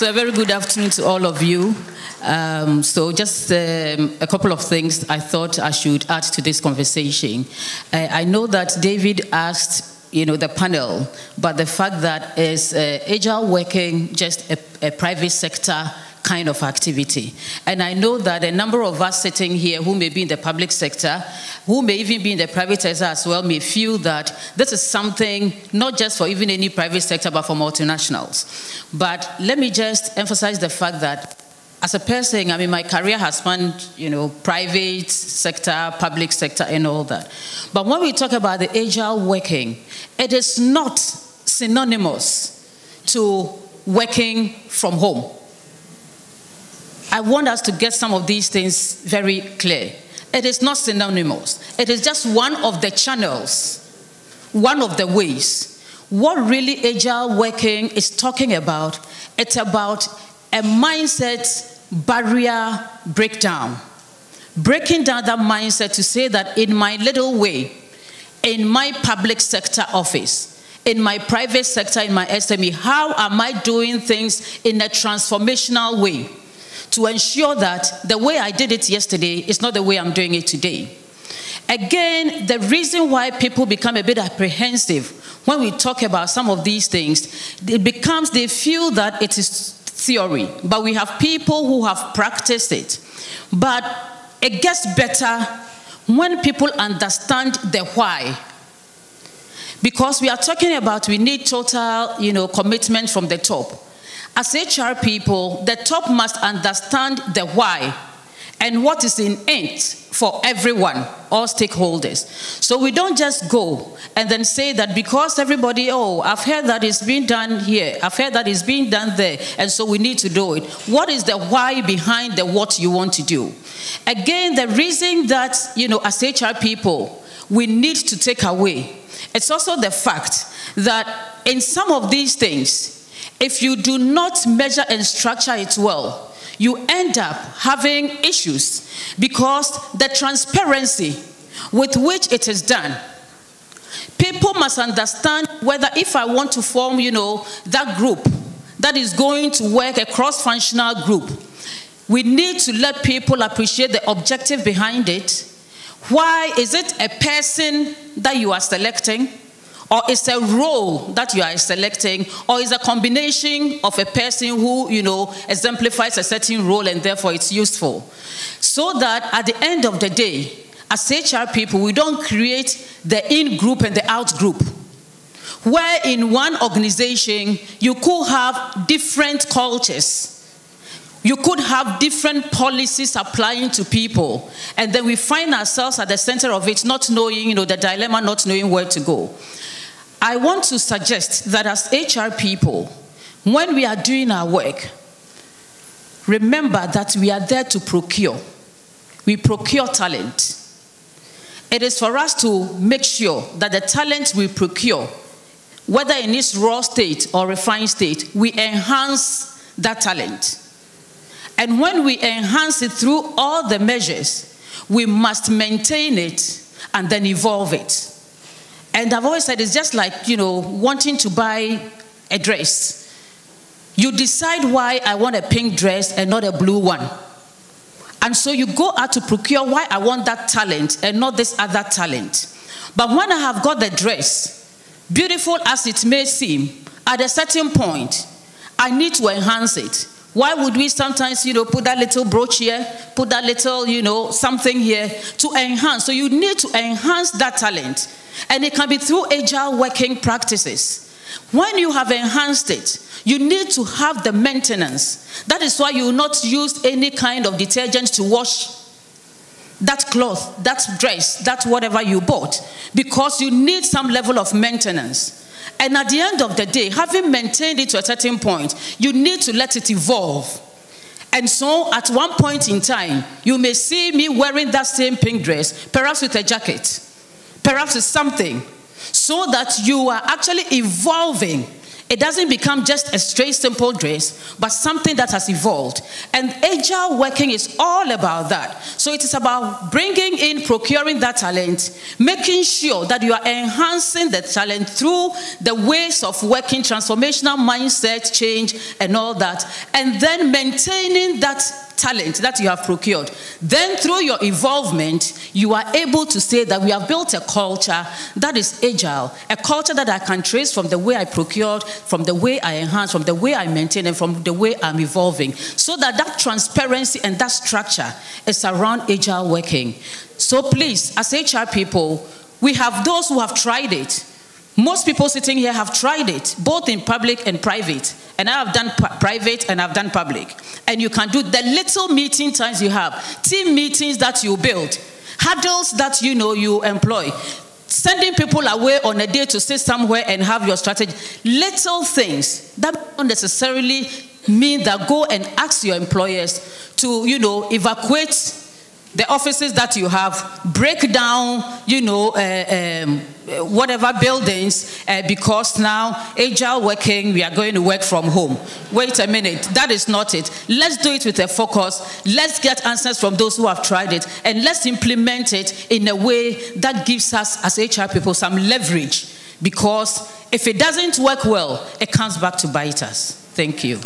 So a very good afternoon to all of you. So just a couple of things I thought I should add to this conversation. I know that David asked, the panel, but the fact that is agile working just a private sector kind of activity. And I know that a number of us sitting here who may be in the public sector, who may even be in the private sector as well, may feel that this is something not just for even any private sector, but for multinationals. But let me just emphasize the fact that as a person, my career has spanned, private sector, public sector, and all that. But when we talk about the agile working, it is not synonymous to working from home. I want us to get some of these things very clear. It is not synonymous. It is just one of the channels, one of the ways. What really agile working is talking about, it's about a mindset barrier breakdown. Breaking down that mindset to say that in my little way, in my public sector office, in my private sector, in my SME, how am I doing things in a transformational way to ensure that the way I did it yesterday is not the way I'm doing it today? Again, the reason why people become a bit apprehensive when we talk about some of these things, it becomes they feel that it is theory, but we have people who have practiced it. But it gets better when people understand the why. Because we are talking about we need total, commitment from the top. As HR people, the top must understand the why and what is in it for everyone, all stakeholders. So we don't just go and then say that because everybody, I've heard that it's being done here, I've heard that it's being done there, and so we need to do it. What is the why behind the what you want to do? Again, the reason that, as HR people, we need to take away, it's also the fact that in some of these things, if you do not measure and structure it well, you end up having issues because the transparency with which it is done. People must understand whether if I want to form, that group that is going to work, a cross-functional group, we need to let people appreciate the objective behind it. Why is it a person that you are selecting? Or it's a role that you are selecting, or is a combination of a person who, exemplifies a certain role and therefore it's useful. So that at the end of the day, as HR people, we don't create the in-group and the out-group. Where in one organization, you could have different cultures. You could have different policies applying to people. And then we find ourselves at the center of it, not knowing, the dilemma, not knowing where to go. I want to suggest that as HR people, when we are doing our work, remember that we are there to procure. We procure talent. It is for us to make sure that the talent we procure, whether in its raw state or refined state, we enhance that talent. And when we enhance it through all the measures, we must maintain it and then evolve it. And I've always said it's just like, wanting to buy a dress. You decide why I want a pink dress and not a blue one. And so you go out to procure why I want that talent and not this other talent. But when I have got the dress, beautiful as it may seem, at a certain point, I need to enhance it. Why would we sometimes, put that little brooch here, put that little, something here to enhance? So you need to enhance that talent. And it can be through agile working practices. When you have enhanced it, you need to have the maintenance. That is why you will not use any kind of detergent to wash that cloth, that dress, that whatever you bought, because you need some level of maintenance. And at the end of the day, having maintained it to a certain point, you need to let it evolve. And so at one point in time, you may see me wearing that same pink dress, perhaps with a jacket. Perhaps it's something, so that you are actually evolving. It doesn't become just a straight, simple dress, but something that has evolved. And agile working is all about that. So it is about bringing in, procuring that talent, making sure that you are enhancing the talent through the ways of working, transformational mindset change and all that. and then maintaining that talent that you have procured. Then through your involvement, you are able to say that we have built a culture that is agile, a culture that I can trace from the way I procured, from the way I enhance, from the way I maintain, and from the way I'm evolving, so that that transparency and that structure is around agile working. So please, as HR people, we have those who have tried it. Most people sitting here have tried it, both in public and private. And I have done private and I've done public. And you can do the little meeting times you have, team meetings that you build, huddles that you employ, sending people away on a day to sit somewhere and have your strategy. Little things that don't necessarily mean that go and ask your employers to, evacuate the offices that you have, break down, whatever buildings, because now agile working, we are going to work from home. Wait a minute, that is not it. Let's do it with a focus. Let's get answers from those who have tried it, and let's implement it in a way that gives us, as HR people, some leverage. Because if it doesn't work well, it comes back to bite us. Thank you.